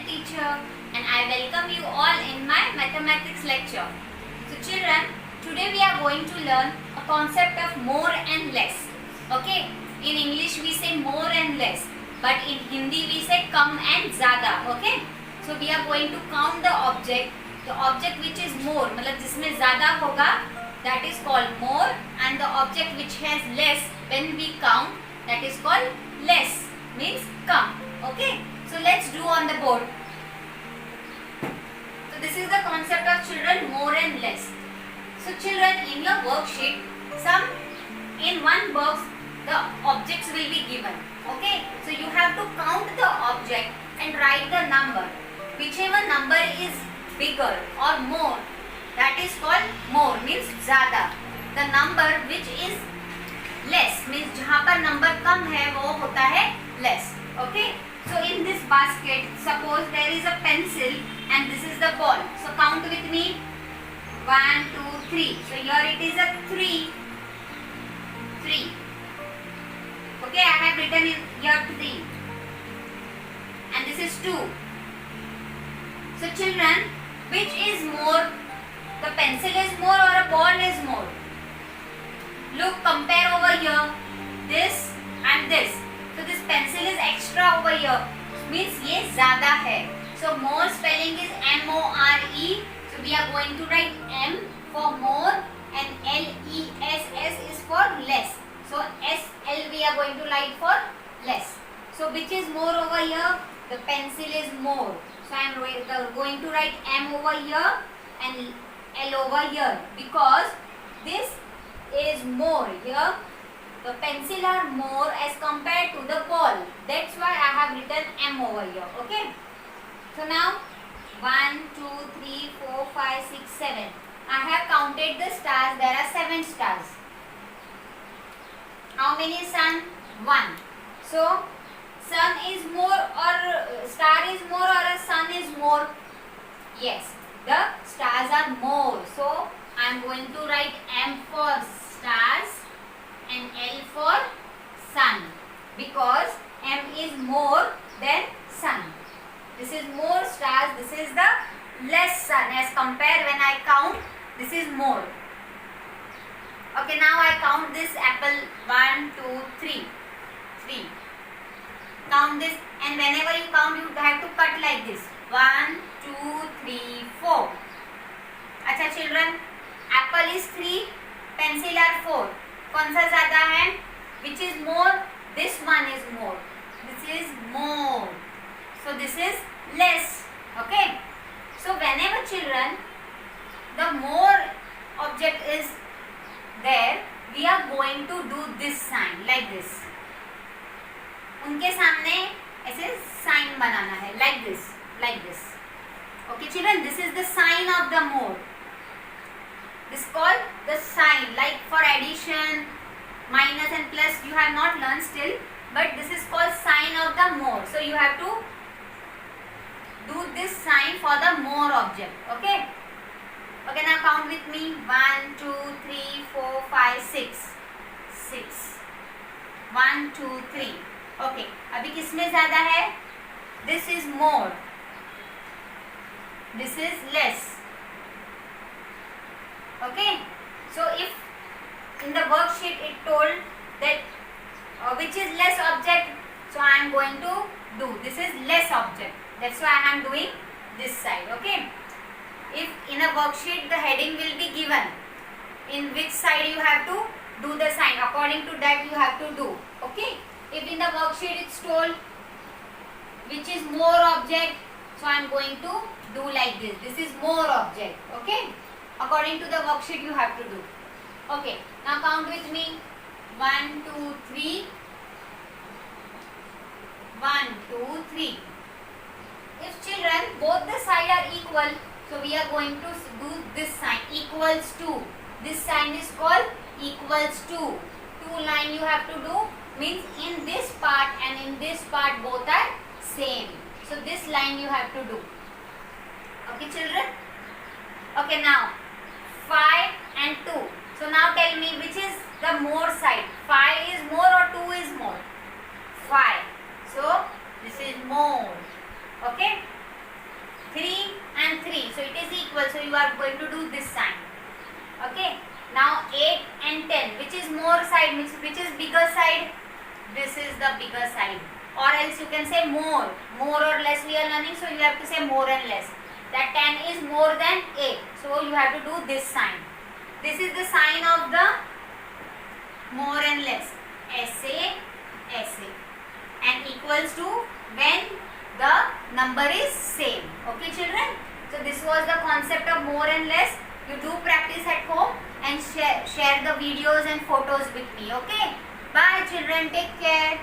teacher and I welcome you all in my mathematics lecture. So children, today we are going to learn a concept of more and less. Okay, in English we say more and less, but in Hindi we say kam and zyada. Okay, so we are going to count the object which is more, मतलब जिसमें ज़्यादा होगा, that is called more, and the object which has less, when we count, that is called less, means come. Okay, so let's do on the board. So this is the concept of children, more and less. So children, in your worksheet, in one box the objects will be given. Okay, so you have to count the object and write the number. Whichever number is bigger or more, that is called more, means ज़्यादा. The number which is less, means जहाँ पर number कम है वो होता है less. Okay, so in this basket, suppose there is a pencil and this is the ball. So count with me. 1, 2, 3. So here it is a 3. Okay, I have written in here 3. And this is 2. So children, which is more? The pencil is more or a ball is more? Look, compare over here. This and this. So this pencil is extra over here. Means ये ज़्यादा है. So more spelling is M-O-R-E. So we are going to write M for more and L-E-S-S is for less. So S-L we are going to write for less. So which is more over here? The pencil is more. So I am going to write M over here and L over here because this is more here. The pencil are more as compared to the ball. That's why I have written M over here. Okay. So now 1, 2, 3, 4, 5, 6, 7. I have counted the stars. There are 7 stars. How many sun? 1. So sun is more or star is more or a sun is more? Yes, the stars are more. So I am going to write M for stars and L for sun because M is more than sun. This is more stars, this is the less sun as compared when I count, this is more. Okay, now I count this apple 1, 2, 3. Count this and whenever you count you have to cut like this. 1, 2, 3, 4. अच्छा children, apple is 3, pencil are 4. कौन सा ज़्यादा है? Which is more? This one is more. This is more. So this is less. Okay. So whenever children, the more object is there, we are going to do this sign like this. उनके सामने ऐसे sign बनाना है like this. Okay children, this is the sign of the more. This is called the sign, like for addition, minus and plus you have not learned still, but this is called sign of the more. So you have to do this sign for the more object. Okay. Okay, now count with me. 1, 2, 3, 4, 5, 6. 1, 2, 3. Okay. अभी किसमें ज़्यादा है? This is more. This is less. Okay, so if in the worksheet it told that which is less object, so I am going to do this is less object. That's why I am doing this side. Okay, if in a worksheet the heading will be given, in which side you have to do the sign, according to that you have to do. Okay, if in the worksheet it's told which is more object, so I am going to do like this. This is more object. Okay. According to the worksheet you have to do. Okay, now count with me. 1, 2, 3. 1, 2, 3. If children both the sides are equal, so we are going to do this sign equals to. This sign is called equals to. 2 line you have to do, means in this part and in this part both are same. So this line you have to do. Okay children? Okay, now 5 and 2. So now tell me which is the more side. 5 is more or 2 is more? 5. So this is more. Okay. 3 and 3. So it is equal. So you are going to do this sign. Okay. Now 8 and 10. Which is more side? Which is bigger side? This is the bigger side. Or else you can say more. More or less we are learning. So you have to say more and less. That 10 is more than 8. So you have to do this sign. This is the sign of the more and less. SA, SA. And equals to when the number is same. Okay children? So this was the concept of more and less. You do practice at home and share the videos and photos with me. Okay? Bye children. Take care.